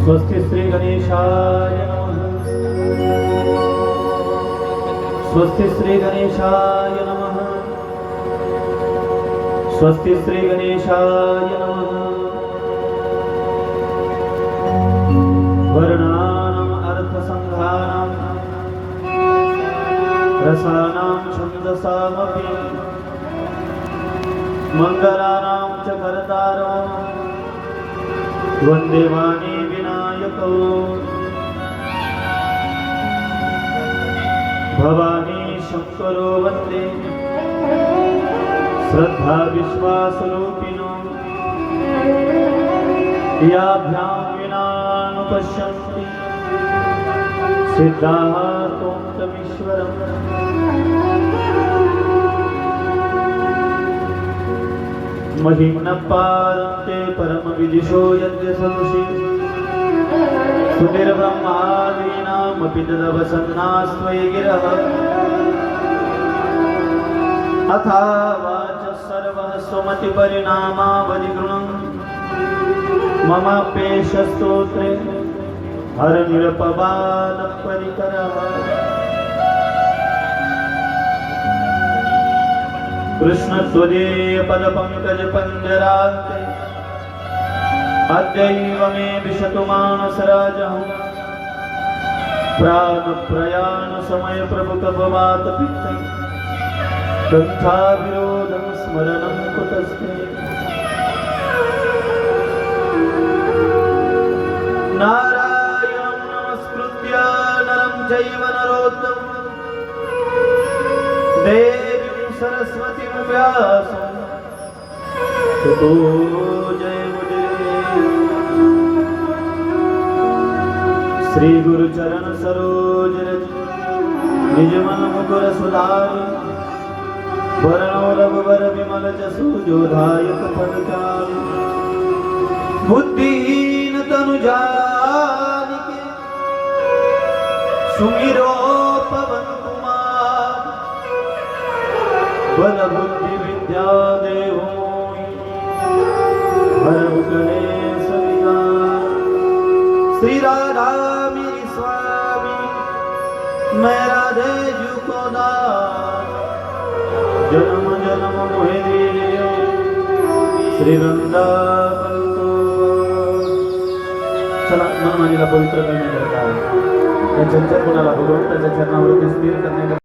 स्वस्ति श्री गणेशाय नमः। स्वस्ति श्री गणेशाय नमः। स्वस्ति श्री गणेशाय नमः। वर्णानाम् अर्थसंघानां रसानां छन्दसामपि मंगलानां च करतारो वन्दे वाणी विनायको भवानी शंकरो वन्दे श्रद्धा विश्वासरूपिणो याभ्यां विना न पश्यन्ति सिद्धाः त्वममीश्वरम्। महिम्न पारन्ते परमविदिशो यद्य संसि सुनिर्ब्रह्मादीनामपि तदवसन्नास्त्वयि गिरः। अथा वाचः सर्वः स्वमतिपरिणामावधिगृणं ममाप्येषस्तोत्रे हरनिरपबालपरिकरः। कृष्ण त्वदीय पदपंकज पंजरान्ते अद्यैव मे विशतु मानसराजः। प्राण प्रयाण समय प्रभु कपवात पित्ते कंठा विरोधं स्मरणं कुतस्ते। नारायणं नमस्कृत्य नरं चैव नरोत्तमं सरस्वती व्यासं ततो जयमुदीरये। श्री गुरु चरण सरोज रज निज मन मुकुर सुधारि वरणो रघुवर विमल जसु जोधायक फलचारि। बुद्धिहीन तनु जानिके सुमिरो पवन बल बुद्धि विद्या देवो हरहु गणेश विकार। श्री राधा मेरी स्वामी मैं राधे जू को दास। जन्म जन्म मोहे दियो श्री वृंदावन को। चला मन मानीला पवित्र करण्याकरता या चंचल गुणाला भगवंताच्या चरणावरती स्थिर करण्याकरता